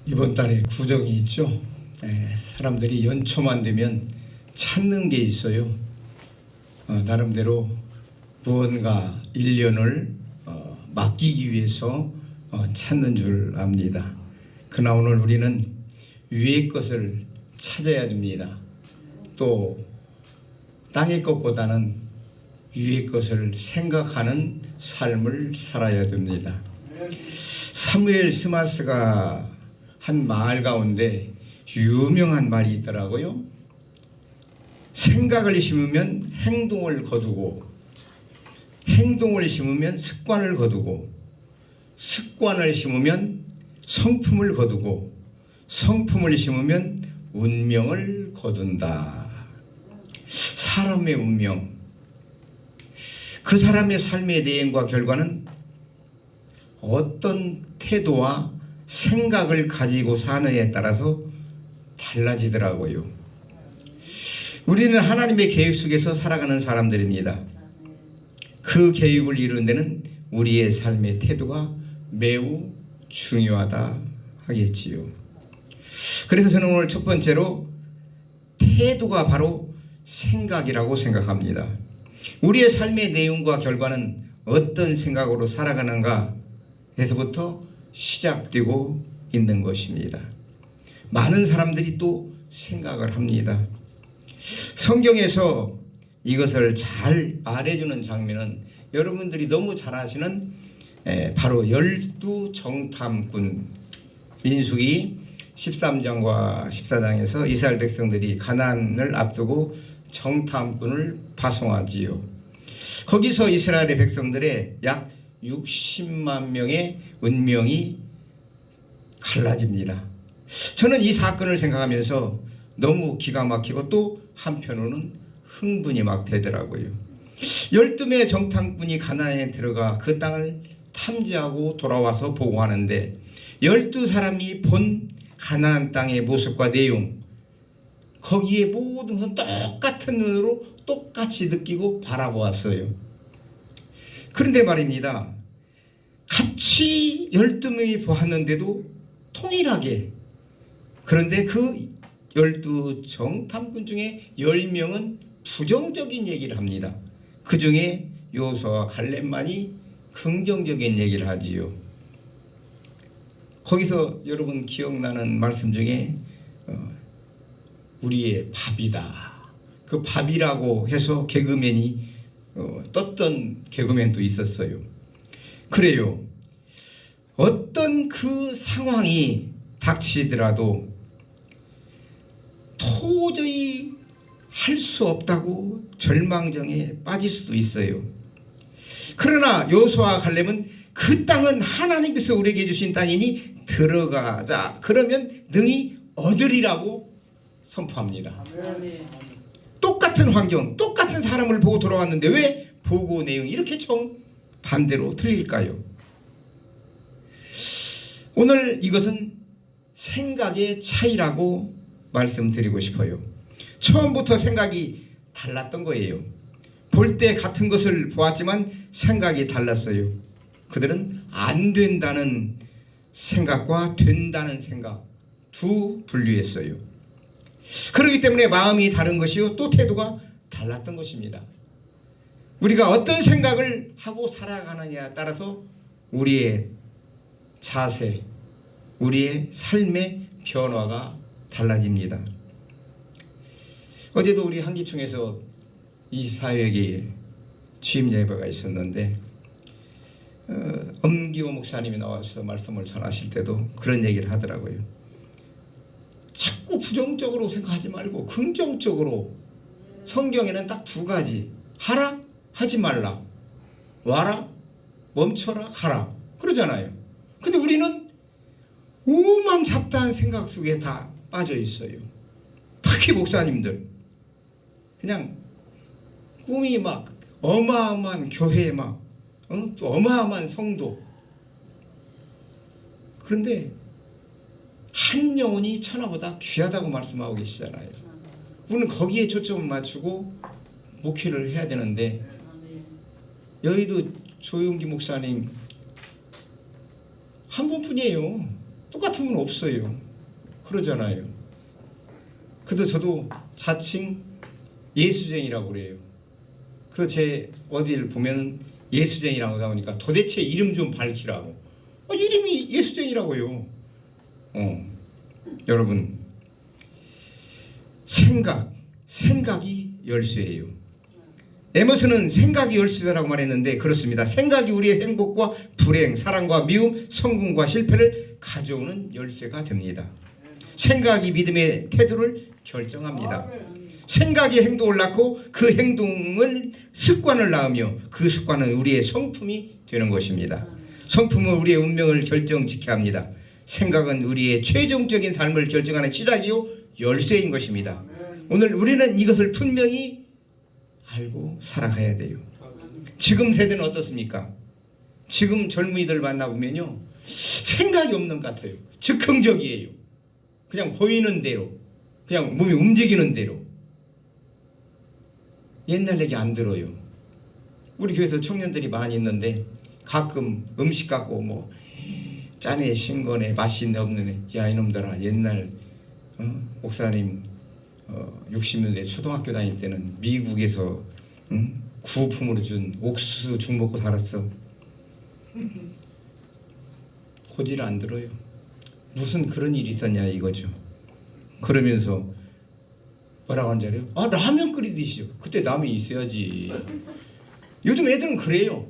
이번 달에 구정이 있죠. 사람들이 연초만 되면 찾는 게 있어요. 나름대로 무언가 1년을 맡기기 위해서 찾는 줄 압니다. 그러나 오늘 우리는 위의 것을 찾아야 됩니다. 또 땅의 것보다는 위의 것을 생각하는 삶을 살아야 됩니다. 사무엘 스마스가 한 말 가운데 유명한 말이 있더라고요. 생각을 심으면 행동을 거두고, 행동을 심으면 습관을 거두고, 습관을 심으면 성품을 거두고, 성품을 심으면 운명을 거둔다. 사람의 운명, 그 사람의 삶의 내용과 결과는 어떤 태도와 생각을 가지고 사느냐에 따라서 달라지더라고요. 우리는 하나님의 계획 속에서 살아가는 사람들입니다. 그 계획을 이루는 데는 우리의 삶의 태도가 매우 중요하다 하겠지요. 그래서 저는 오늘 첫 번째로 태도가 바로 생각이라고 생각합니다. 우리의 삶의 내용과 결과는 어떤 생각으로 살아가는가 에서부터 시작되고 있는 것입니다. 많은 사람들이 또 생각을 합니다. 성경에서 이것을 잘 말해주는 장면은 여러분들이 너무 잘 아시는 바로 12정탐꾼, 민수기 13장과 14장에서 이스라엘 백성들이 가나안을 앞두고 정탐꾼을 파송하지요. 거기서 이스라엘의 백성들의 약 60만 명의 운명이 갈라집니다. 저는 이 사건을 생각하면서 너무 기가 막히고 또 한편으로는 흥분이 막 되더라고요. 12명의 정탐꾼이 가나안에 들어가 그 땅을 탐지하고 돌아와서 보고하는데 12사람이 본 가나안 땅의 모습과 내용, 거기에 모든 것은 똑같은 눈으로 똑같이 느끼고 바라보았어요. 그런데 말입니다. 같이 12명이 보았는데도 통일하게, 그런데 그 12정탐꾼 중에 10명은 부정적인 얘기를 합니다. 그 중에 여호수아와 갈렙만이 긍정적인 얘기를 하지요. 거기서 여러분 기억나는 말씀 중에 우리의 밥이다, 그 밥이라고 해서 개그맨이 떴던 개그맨도 있었어요. 그래요. 어떤 그 상황이 닥치더라도 도저히 할 수 없다고 절망정에 빠질 수도 있어요. 그러나 여호수아와 갈렙은 그 땅은 하나님께서 우리에게 주신 땅이니 들어가자, 그러면 능히 얻으리라고 선포합니다. 똑같은 환경, 똑같은 사람을 보고 돌아왔는데 왜 보고 내용이 이렇게 정반대로 틀릴까요? 오늘 이것은 생각의 차이라고 말씀드리고 싶어요. 처음부터 생각이 달랐던 거예요. 볼 때 같은 것을 보았지만 생각이 달랐어요. 그들은 안 된다는 생각과 된다는 생각 두 분류했어요. 그렇기 때문에 마음이 다른 것이요, 또 태도가 달랐던 것입니다. 우리가 어떤 생각을 하고 살아가느냐에 따라서 우리의 자세, 우리의 삶의 변화가 달라집니다. 어제도 우리 한기총에서 24회기 취임 예배가 있었는데 엄기호 목사님이 나와서 말씀을 전하실 때도 그런 얘기를 하더라고요. 자꾸 부정적으로 생각하지 말고 긍정적으로. 성경에는 딱 두 가지, 하라, 하지 말라, 와라, 멈춰라, 가라, 그러잖아요. 근데 우리는 오만 잡다한 생각 속에 다 빠져 있어요. 특히 목사님들 그냥 꿈이 막 어마어마한 교회, 막 또 어마어마한 성도. 그런데 한 영혼이 천하보다 귀하다고 말씀하고 계시잖아요. 우리는 거기에 초점을 맞추고 목회를 해야 되는데, 여의도 조용기 목사님 한 분뿐이에요. 똑같은 분 없어요. 그러잖아요. 그래도 저도 자칭 예수쟁이라고 그래요. 그래서 제 어디를 보면 예수쟁이라고 나오니까 도대체 이름 좀 밝히라고. 이름이 예수쟁이라고요. 여러분, 생각이 열쇠예요. 에머슨은 생각이 열쇠라고 말했는데 그렇습니다. 생각이 우리의 행복과 불행, 사랑과 미움, 성공과 실패를 가져오는 열쇠가 됩니다. 생각이 믿음의 태도를 결정합니다. 생각이 행동을 낳고 그 행동을 습관을 낳으며 그 습관은 우리의 성품이 되는 것입니다. 성품은 우리의 운명을 결정지켜야 합니다. 생각은 우리의 최종적인 삶을 결정하는 시작이요 열쇠인 것입니다. 오늘 우리는 이것을 분명히 알고 살아가야 돼요. 지금 세대는 어떻습니까? 지금 젊은이들 만나보면요, 생각이 없는 것 같아요. 즉흥적이에요. 그냥 보이는 대로, 그냥 몸이 움직이는 대로. 옛날 얘기 안 들어요. 우리 교회에서 청년들이 많이 있는데 가끔 음식 갖고 뭐 짜네 신거네 맛있네 없네, 야 이놈들아, 옛날 목사님 60년대 초등학교 다닐 때는 미국에서 구호품으로 준 옥수수 죽 먹고 살았어. 고지를 안 들어요. 무슨 그런 일이 있었냐 이거죠. 그러면서 뭐라고 하는 줄 알아요? 라면 끓이듯이요. 그때 라면이 있어야지. 요즘 애들은 그래요.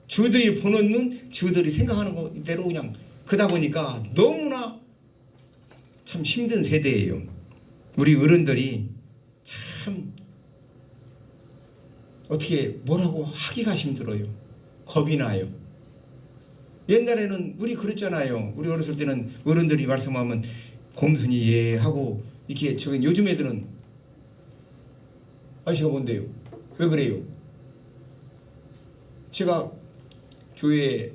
저들이 보는 눈, 저들이 생각하는 대로 그냥 그러다 보니까 너무나 참 힘든 세대예요. 우리 어른들이 참 어떻게 뭐라고 하기가 힘들어요. 겁이 나요. 옛날에는 우리 그랬잖아요. 우리 어렸을 때는 어른들이 말씀하면 곰순이 예 하고 이렇게. 저기 요즘 애들은 아저씨가 뭔데요? 왜 그래요? 제가 교회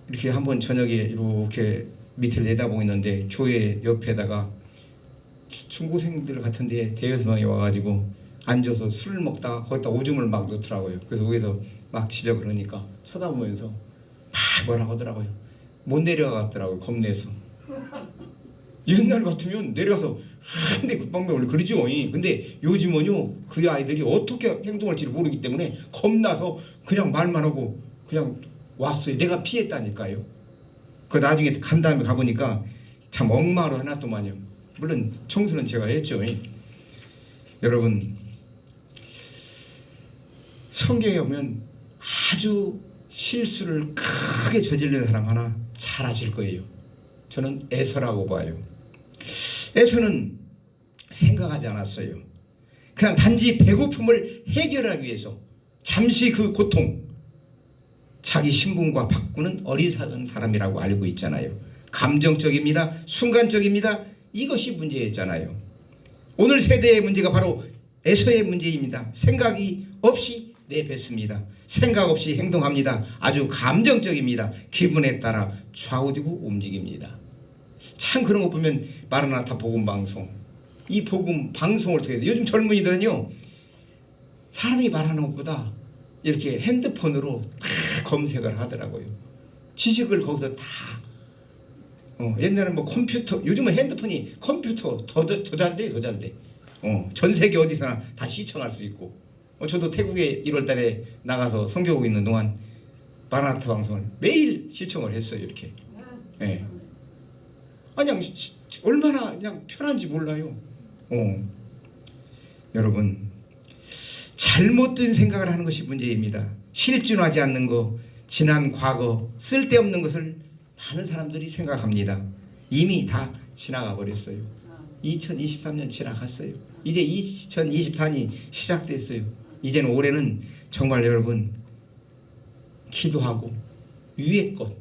이렇게 한번 저녁에 이렇게 밑을 내다보고 있는데 교회 옆에다가 중고생들 같은데 대여섯명이 와가지고 앉아서 술을 먹다가 거기다 오줌을 막 넣더라고요. 그래서 거기서 막 지적 그러니까 쳐다보면서 막 뭐라고 하더라고요. 못 내려가더라고요. 겁내서. 옛날 같으면 내려가서 한대 급방면 원래 그러죠. 근데 요즘은요 그 아이들이 어떻게 행동할지를 모르기 때문에 겁나서 그냥 말만 하고 그냥 왔어요. 내가 피했다니까요. 그 나중에 간 다음에 가보니까 참 엉망으로 해놨더만요. 물론 청소는 제가 했죠. 여러분, 성경에 보면 아주 실수를 크게 저지르는 사람 하나 잘 아실 거예요. 저는 에서라고 봐요. 에서는 생각하지 않았어요. 그냥 단지 배고픔을 해결하기 위해서 잠시 그 고통, 자기 신분과 바꾸는 어리석은 사람이라고 알고 있잖아요. 감정적입니다. 순간적입니다. 이것이 문제였잖아요. 오늘 세대의 문제가 바로 에서의 문제입니다. 생각이 없이 내뱉습니다. 생각 없이 행동합니다. 아주 감정적입니다. 기분에 따라 좌우되고 움직입니다. 참 그런 거 보면 마라나타 복음방송, 이 복음 방송을 통해서 요즘 젊은이들은요 사람이 말하는 것보다 이렇게 핸드폰으로 다 검색을 하더라고요. 지식을 거기서 다 옛날에는 뭐 컴퓨터, 요즘은 핸드폰이 컴퓨터 더 잘 돼. 전 세계 어디서나 다 시청할 수 있고. 저도 태국에 1월달에 나가서 선교하고 있는 동안 마라나타 방송을 매일 시청을 했어요. 이렇게. 예. 그냥 얼마나 그냥 편한지 몰라요. 여러분, 잘못된 생각을 하는 것이 문제입니다. 실존하지 않는 거, 지난 과거, 쓸데없는 것을 많은 사람들이 생각합니다. 이미 다 지나가 버렸어요. 2023년 지나갔어요. 이제 2024년이 시작됐어요. 이제는 올해는 정말 여러분 기도하고 위의 것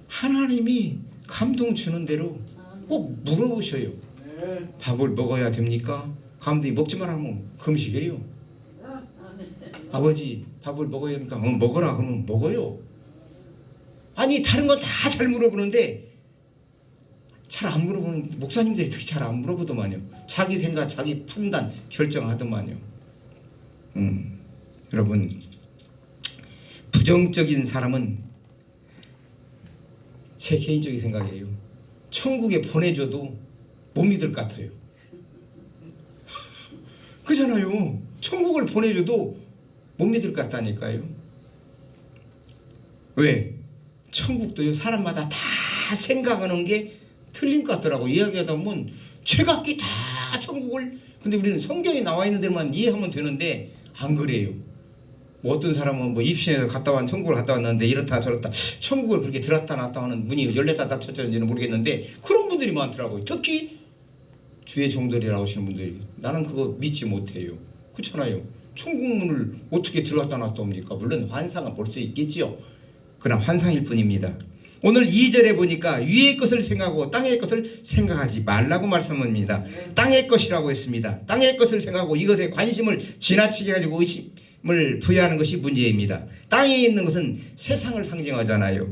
하나님이 감동 주는 대로 꼭 물어보셔요. 밥을 먹어야 됩니까? 감독이 먹지 말라면 금식이에요. 아버지 밥을 먹어야 됩니까? 먹어라 그러면 먹어요. 아니 다른 건 다 잘 물어보는데 잘 안 물어보는 목사님들이 특히 잘 안 물어보더만요. 자기 생각, 자기 판단 결정하더만요. 여러분, 부정적인 사람은 제 개인적인 생각이에요. 천국에 보내줘도 못 믿을 것 같아요. 그잖아요. 천국을 보내줘도 못 믿을 것 같다니까요. 왜? 천국도요, 사람마다 다 생각하는 게 틀린 것 같더라고. 이야기하다 보면 최각기 다 천국을, 근데 우리는 성경에 나와 있는 데만 이해하면 되는데 안 그래요. 뭐 어떤 사람은 뭐 입신에서 갔다 왔 천국을 갔다 왔는데 이렇다 저렇다 천국을 그렇게 들었다 놨다 하는 문이 열렸다 닫혔는지는 모르겠는데 그런 분들이 많더라고요. 특히 주의 종들이라고 하시는 분들이. 나는 그거 믿지 못해요. 그렇잖아요. 천국 문을 어떻게 들어갔다 놨다 옵니까? 물론 환상은 볼 수 있겠지요. 그러나 환상일 뿐입니다. 오늘 2절에 보니까 위의 것을 생각하고 땅의 것을 생각하지 말라고 말씀합니다. 땅의 것이라고 했습니다. 땅의 것을 생각하고 이것에 관심을 지나치게 가지고 의심을 부여하는 것이 문제입니다. 땅에 있는 것은 세상을 상징하잖아요.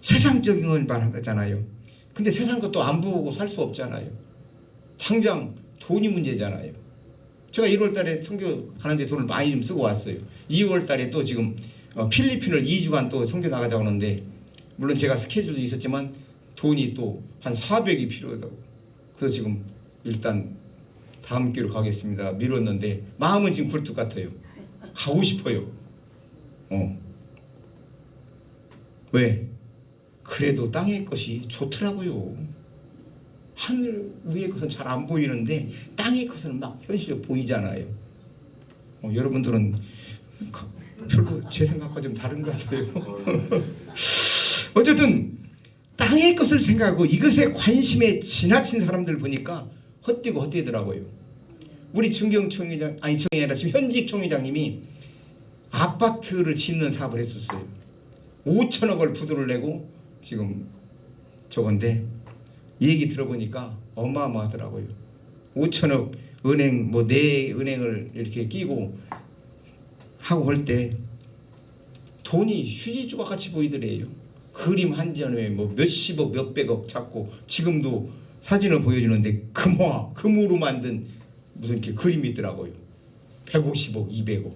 세상적인 걸 말하잖아요. 근데 세상 것도 안 보고 살 수 없잖아요. 당장 돈이 문제잖아요. 제가 1월 달에 선교 가는데 돈을 많이 좀 쓰고 왔어요. 2월 달에 또 지금 필리핀을 2주간 또 선교 나가자고 하는데, 물론 제가 스케줄도 있었지만 돈이 또 한 400이 필요하다고. 그래서 지금 일단 다음 기회로 가겠습니다. 미뤘는데 마음은 지금 굴뚝 같아요. 가고 싶어요. 왜? 그래도 땅의 것이 좋더라고요. 하늘 위의 것은 잘 안 보이는데 땅의 것은 막 현실적으로 보이잖아요. 여러분들은 별로 제 생각과 좀 다른 것 같아요. 어쨌든 땅의 것을 생각하고 이것에 관심에 지나친 사람들 보니까 헛되고 헛되더라고요. 우리 중경 총회장, 아니 총회가 아니라 지금 현직 총회장님이 아파트를 짓는 사업을 했었어요. 5천억을 부도를 내고 지금 저건데 얘기 들어보니까 어마어마하더라고요. 5천억 은행 뭐 네 은행을 이렇게 끼고 하고 할 때 돈이 휴지조각 같이 보이더래요. 그림 한 점에 뭐 몇십억 몇백억 잡고 지금도 사진을 보여주는데 금으로 만든 무슨 이렇게 그림이 있더라고요. 150억 200억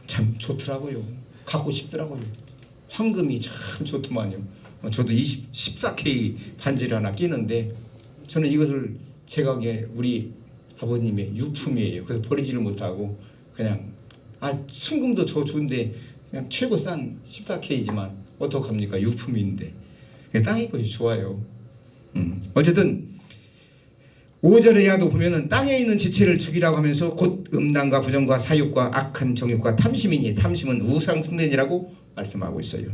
참 좋더라고요. 갖고 싶더라고요. 황금이 참 좋더만요. 저도 14K 반지를 하나 끼는데 저는 이것을 제가 우리 아버님의 유품이에요. 그래서 버리지를 못하고 그냥 순금도 좋은데 그냥 최고 싼 14K지만 어떡합니까? 유품인데 땅의 것이 좋아요. 어쨌든 5절에 야도 보면은 땅에 있는 지체를 죽이라고 하면서 곧 음란과 부정과 사욕과 악한 정욕과 탐심이니 탐심은 우상 숭배니라고 말씀하고 있어요.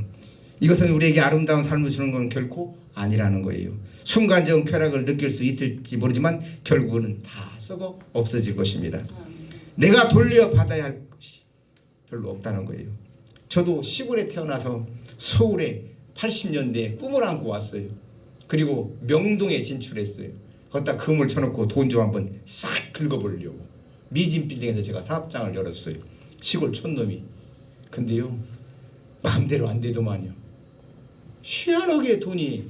이것은 우리에게 아름다운 삶을 주는 건 결코 아니라는 거예요. 순간적인 쾌락을 느낄 수 있을지 모르지만 결국은 다 썩어 없어질 것입니다. 내가 돌려받아야 할 것이 별로 없다는 거예요. 저도 시골에 태어나서 서울에 80년대에 꿈을 안고 왔어요. 그리고 명동에 진출했어요. 거기다 금을 쳐놓고 돈 좀 한번 싹 긁어보려고 미진 빌딩에서 제가 사업장을 열었어요. 시골 촌놈이. 근데요 마음대로 안 되더만요. 희한하게 돈이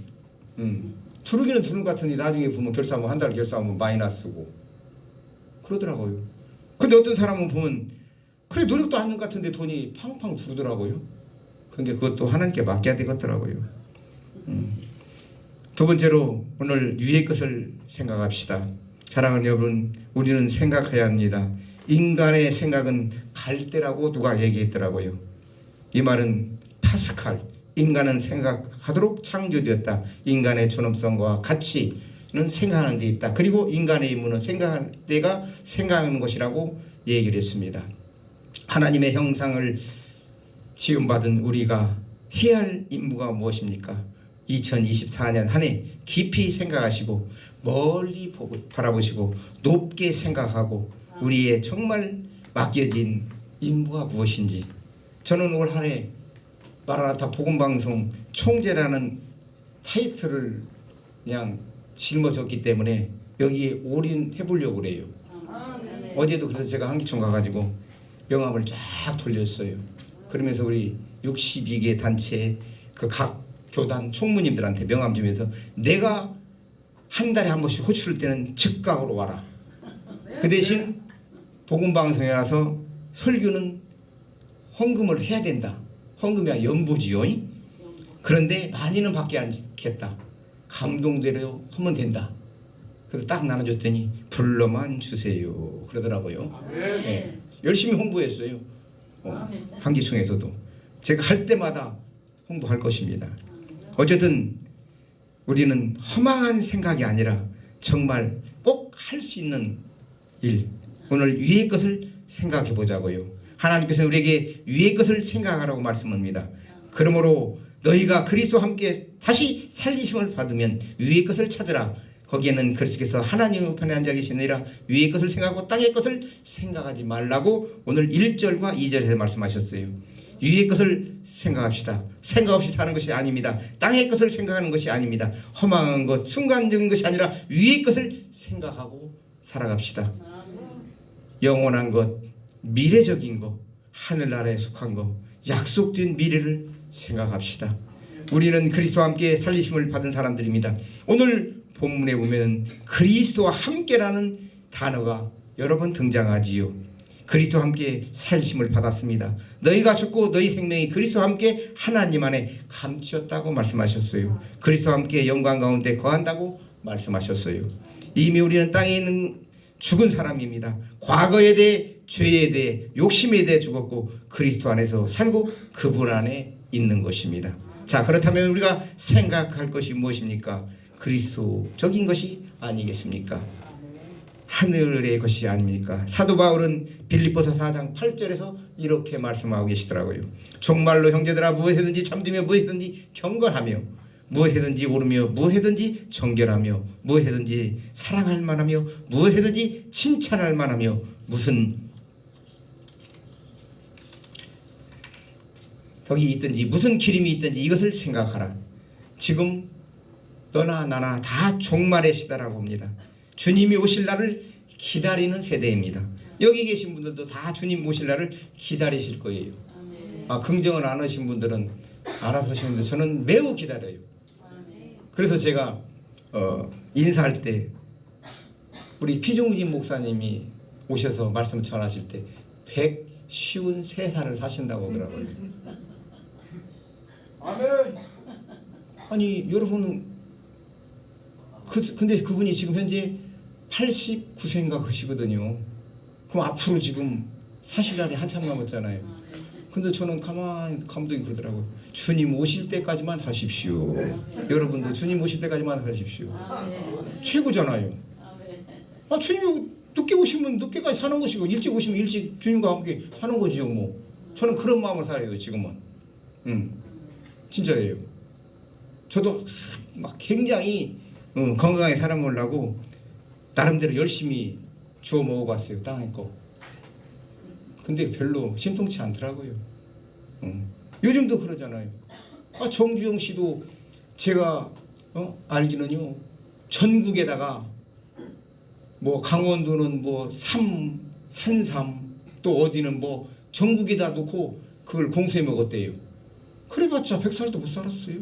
두르기는 두는 것 같으니 나중에 보면 결사하면 한 달 결사하면 마이너스고 그러더라고요. 근데 어떤 사람은 보면 그래 노력도 안 하는 것 같은데 돈이 팡팡 두르더라고요. 근데 그것도 하나님께 맡겨야 되겠더라고요. 두 번째로 오늘 위의 것을 생각합시다. 사랑하는 여러분, 우리는 생각해야 합니다. 인간의 생각은 갈대라고 누가 얘기했더라고요. 이 말은 파스칼, 인간은 생각하도록 창조되었다. 인간의 존엄성과 가치는 생각하는 데 있다. 그리고 인간의 임무는 생각할 때가 생각하는 것이라고 얘기를 했습니다. 하나님의 형상을 지음받은 우리가 해야 할 임무가 무엇입니까? 2024년 한 해 깊이 생각하시고 멀리 바라보시고 높게 생각하고 우리의 정말 맡겨진 임무가 무엇인지. 저는 올 한 해 마라나타 복음방송 총재라는 타이틀을 그냥 짊어졌기 때문에 여기에 올인해 보려고 그래요. 어제도 그래서 제가 한기총 가가지고 명함을 쫙 돌렸어요. 그러면서 우리 62개 단체 그 각 교단 총무님들한테 명함 주면서 내가 한 달에 한 번씩 호출할 때는 즉각으로 와라. 그 대신 복음방송에 와서 설교는 헌금을 해야 된다. 헌금이 연보지요. 그런데 많이는 받지 않겠다. 감동대로 하면 된다. 그래서 딱 나눠줬더니 불러만 주세요 그러더라고요. 네. 열심히 홍보했어요. 한기총에서도 제가 할 때마다 홍보할 것입니다. 어쨌든 우리는 허망한 생각이 아니라 정말 꼭 할 수 있는 일, 오늘 위의 것을 생각해 보자고요. 하나님께서 우리에게 위의 것을 생각하라고 말씀합니다. 그러므로 너희가 그리스도와 함께 다시 살리심을 받으면 위의 것을 찾으라. 거기에는 그리스도께서 하나님 우편에 앉아 계시느니라. 위의 것을 생각하고 땅의 것을 생각하지 말라고 오늘 1절과 2절에서 말씀하셨어요. 위의 것을 생각합시다. 생각 없이 사는 것이 아닙니다. 땅의 것을 생각하는 것이 아닙니다. 허망한 것, 순간적인 것이 아니라 위의 것을 생각하고 살아갑시다. 영원한 것, 미래적인 것, 하늘나라에 속한 것, 약속된 미래를 생각합시다. 우리는 그리스도와 함께 살리심을 받은 사람들입니다. 오늘 본문에 보면 그리스도와 함께라는 단어가 여러 번 등장하지요. 그리스도와 함께 살리심을 받았습니다. 너희가 죽고 너희 생명이 그리스도와 함께 하나님 안에 감추었다고 말씀하셨어요. 그리스도와 함께 영광 가운데 거한다고 말씀하셨어요. 이미 우리는 땅에 있는 죽은 사람입니다. 과거에 대해, 죄에 대해, 욕심에 대해 죽었고 그리스도 안에서 살고 그분 안에 있는 것입니다. 자, 그렇다면 우리가 생각할 것이 무엇입니까? 그리스도적인 것이 아니겠습니까? 하늘의 것이 아닙니까? 사도 바울은 빌립보서 4장 8절에서 이렇게 말씀하고 계시더라고요. 정말로 형제들아 무엇이든지 참되며 무엇이든지 경건하며 무엇이든지 오르며 무엇이든지 정결하며 무엇이든지 사랑할 만하며 무엇이든지 칭찬할 만하며 무슨 덕이 있든지 무슨 기림이 있든지 이것을 생각하라. 지금 너나 나나 다 종말의 시대라고 봅니다. 주님이 오실 날을 기다리는 세대입니다. 여기 계신 분들도 다 주님 오실 날을 기다리실 거예요. 긍정을 안 하신 분들은 알아서 하시는데 저는 매우 기다려요. 그래서 제가 인사할 때 우리 피종진 목사님이 오셔서 말씀 전하실 때 153살을 사신다고 하더라고요. 아멘. 아니 여러분은 근데 그분이 지금 현재 89세인가 그러시거든요. 그럼 앞으로 지금 사실 날이 한참 남았잖아요. 근데 저는 가만히 감독이 그러더라고요. 주님 오실 때까지만 사십시오. 여러분도 주님 오실 때까지만 사십시오. 최고잖아요. 주님이 늦게 오시면 늦게까지 사는 것이고 일찍 오시면 일찍 주님과 함께 사는 거지요. 뭐 저는 그런 마음을 살아요 지금은. 진짜예요. 저도 막 굉장히 건강하게 살아보려고 나름대로 열심히 주워 먹어봤어요. 땅의 거. 근데 별로 신통치 않더라고요. 요즘도 그러잖아요. 정주영 씨도 제가 알기는요. 전국에다가 뭐 강원도는 뭐 산삼 또 어디는 뭐 전국에다 놓고 그걸 공수해 먹었대요. 그래봤자 100살도 못 살았어요.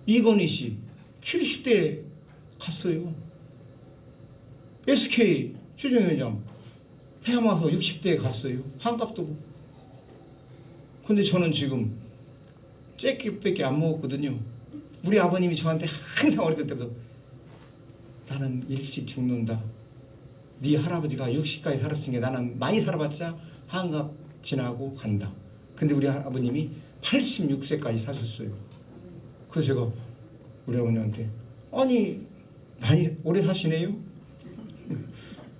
이건희 씨 70대 갔어요. SK 최정희 회장 폐암 와서 60대에 갔어요. 한갑도. 근데 저는 지금 쬐끼밖에 안 먹었거든요. 우리 아버님이 저한테 항상 어렸을 때도 나는 일찍 죽는다. 네 할아버지가 60까지 살았으니까 나는 많이 살아봤자 한갑 지나고 간다. 근데 우리 아버님이 86세까지 사셨어요. 그래서 제가 우리 아버님한테 아니 많이 오래 사시네요?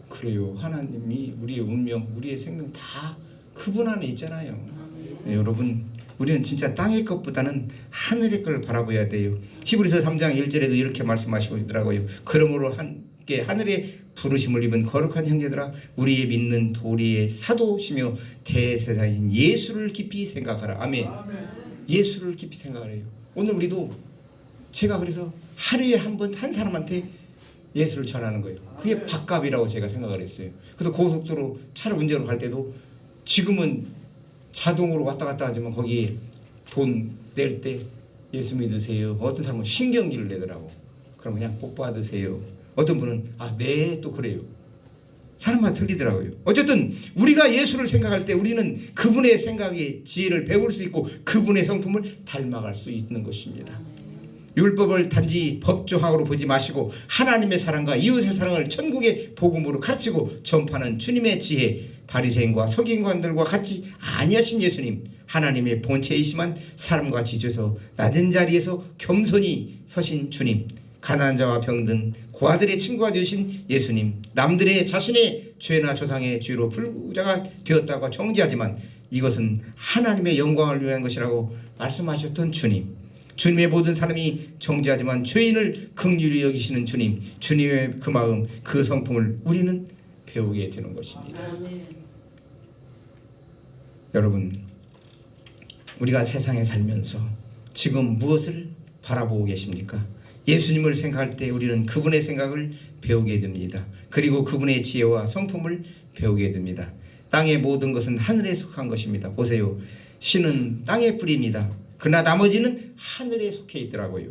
그래요. 하나님이 우리의 운명, 우리의 생명 다 그분 안에 있잖아요. 네, 여러분 우리는 진짜 땅의 것보다는 하늘의 걸 바라봐야 돼요. 히브리서 3장 1절에도 이렇게 말씀하시고 있더라고요. 그러므로 함께 하늘의 부르심을 입은 거룩한 형제들아 우리의 믿는 도리의 사도시며 대세자인 예수를 깊이 생각하라. 아멘. 예수를 깊이 생각하래요. 오늘 우리도 제가 그래서 하루에 한 번 한 사람한테 예수를 전하는 거예요. 그게 밥값이라고 제가 생각을 했어요. 그래서 고속도로 차를 운전을 갈 때도 지금은 자동으로 왔다 갔다 하지만 거기에 돈 낼 때 예수 믿으세요. 어떤 사람은 신경기를 내더라고. 그럼 그냥 복 받으세요. 어떤 분은 네 또 그래요. 사람마다 틀리더라고요. 어쨌든 우리가 예수를 생각할 때 우리는 그분의 생각의 지혜를 배울 수 있고 그분의 성품을 닮아갈 수 있는 것입니다. 율법을 단지 법조항으로 보지 마시고 하나님의 사랑과 이웃의 사랑을 천국의 복음으로 가르치고 전파하는 주님의 지혜, 바리새인과 서기관들과 같이 아니하신 예수님, 하나님의 본체이시만 사람과 지주에서 낮은 자리에서 겸손히 서신 주님, 가난한 자와 병든 고아들의 친구가 되신 예수님, 남들의 자신의 죄나 조상의 죄로 불구자가 되었다고 정죄하지만 이것은 하나님의 영광을 위한 것이라고 말씀하셨던 주님, 주님의 모든 사람이 정죄하지만 죄인을 긍휼히 여기시는 주님, 주님의 그 마음, 그 성품을 우리는 배우게 되는 것입니다. 여러분, 우리가 세상에 살면서 지금 무엇을 바라보고 계십니까? 예수님을 생각할 때 우리는 그분의 생각을 배우게 됩니다. 그리고 그분의 지혜와 성품을 배우게 됩니다. 땅의 모든 것은 하늘에 속한 것입니다. 보세요. 신은 땅의 뿌리입니다. 그러나 나머지는 하늘에 속해 있더라고요.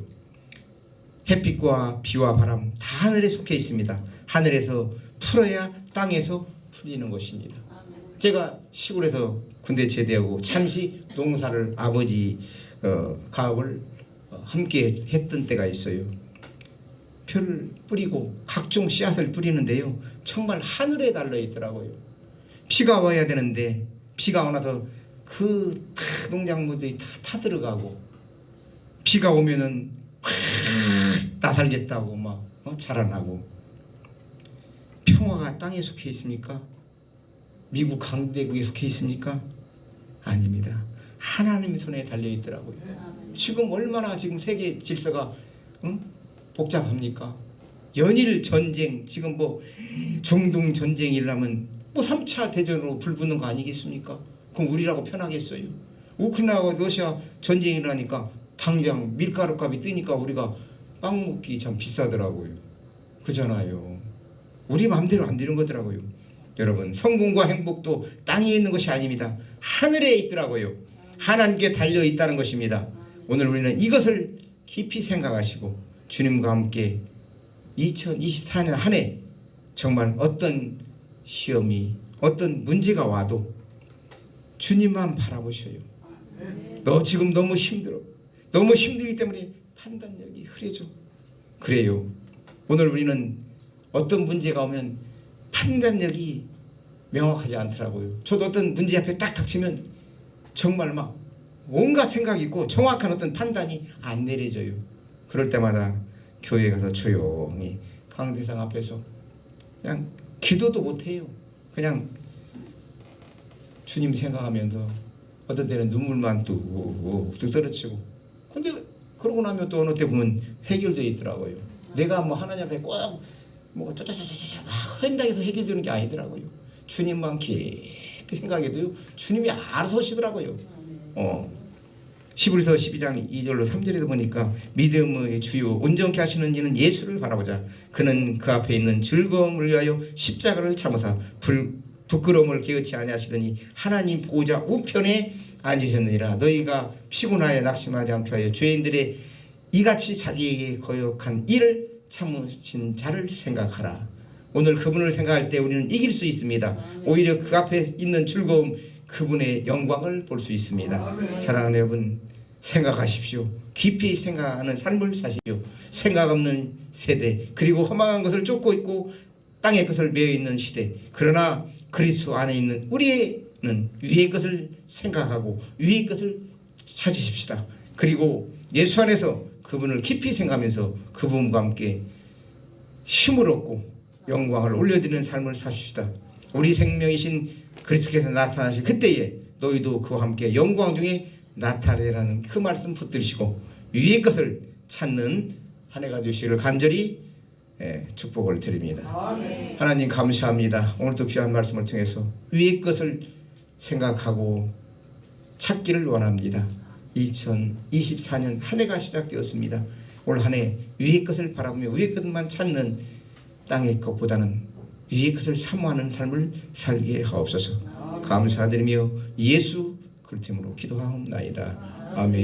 햇빛과 비와 바람 다 하늘에 속해 있습니다. 하늘에서 풀어야 땅에서 풀리는 것입니다. 제가 시골에서 군대 제대하고 잠시 농사를 아버지 가업을 함께 했던 때가 있어요. 표를 뿌리고 각종 씨앗을 뿌리는데요, 정말 하늘에 달려 있더라고요. 비가 와야 되는데 비가 와 나서 그 농작물들이 다 타들어가고, 비가 오면은 나살겠다고 막 자라나고. 평화가 땅에 속해 있습니까? 미국 강대국에 속해 있습니까? 아닙니다. 하나님의 손에 달려 있더라고요. 지금 얼마나 지금 세계 질서가 복잡합니까? 연일 전쟁, 지금 뭐 중동 전쟁이 일어나면 뭐 3차 대전으로 불붙는 거 아니겠습니까? 그럼 우리라고 편하겠어요? 우크라이나와 러시아 전쟁이 일어나니까 당장 밀가루 값이 뜨니까 우리가 빵 먹기 참 비싸더라고요. 그잖아요. 우리 마음대로 안 되는 거더라고요. 여러분, 성공과 행복도 땅에 있는 것이 아닙니다. 하늘에 있더라고요. 하나님께 달려 있다는 것입니다. 오늘 우리는 이것을 깊이 생각하시고 주님과 함께 2024년 한 해 정말 어떤 시험이, 어떤 문제가 와도 주님만 바라보셔요. 너 지금 너무 힘들어. 너무 힘들기 때문에 판단력이 흐려져. 그래요. 오늘 우리는 어떤 문제가 오면 판단력이 명확하지 않더라고요. 저도 어떤 문제 앞에 딱 닥치면 정말 막 온갖 생각이 있고 정확한 어떤 판단이 안 내려져요. 그럴 때마다 교회에 가서 조용히 강대상 앞에서 그냥 기도도 못해요. 그냥 주님 생각하면서 어떤 때는 눈물만 뚝뚝 떨어지고. 근데 그러고 나면 또 어느 때 보면 해결되어 있더라고요. 내가 뭐 하나님 앞에 꼭 뭐 쪼쪼쪼쪼쪼 막 현장에서 해결되는 게 아니더라고요. 주님만 깊이 생각해도요, 주님이 알아서 오시더라고요. 히브리서 12장 2절로 3절에도 보니까 믿음의 주요 온전케 하시는 이는 예수를 바라보자. 그는 그 앞에 있는 즐거움을 위하여 십자가를 참으사 부끄러움을 개의치 아니하시더니 하나님 보좌 우편에 앉으셨느니라. 너희가 피곤하여 낙심하지 않게 하여 죄인들의 이같이 자기에게 거역한 일을 참으신 자를 생각하라. 오늘 그분을 생각할 때 우리는 이길 수 있습니다. 오히려 그 앞에 있는 즐거움, 그분의 영광을 볼 수 있습니다. 사랑하는 여러분, 생각하십시오. 깊이 생각하는 삶을 사십시오. 생각 없는 세대, 그리고 허망한 것을 쫓고 있고 땅의 것을 메어 있는 시대. 그러나 그리스도 안에 있는 우리는 위의 것을 생각하고 위의 것을 찾으십시다. 그리고 예수 안에서 그분을 깊이 생각하면서 그분과 함께 힘을 얻고 영광을 올려드리는 삶을 사십시다. 우리 생명이신 그리스도께서 나타나실 그때에 너희도 그와 함께 영광 중에 나타내라는 그 말씀 붙들으시고 위의 것을 찾는 한 해가 되시기를 간절히 축복을 드립니다. 아멘. 하나님 감사합니다. 오늘도 귀한 말씀을 통해서 위의 것을 생각하고 찾기를 원합니다. 2024년 한 해가 시작되었습니다. 올 한 해 위의 것을 바라보며 위의 것만 찾는 땅의 것보다는 위의 것을 사모하는 삶을 살게 하옵소서. 감사드리며 예수 그리스도 이름으로 기도하옵나이다. 아멘.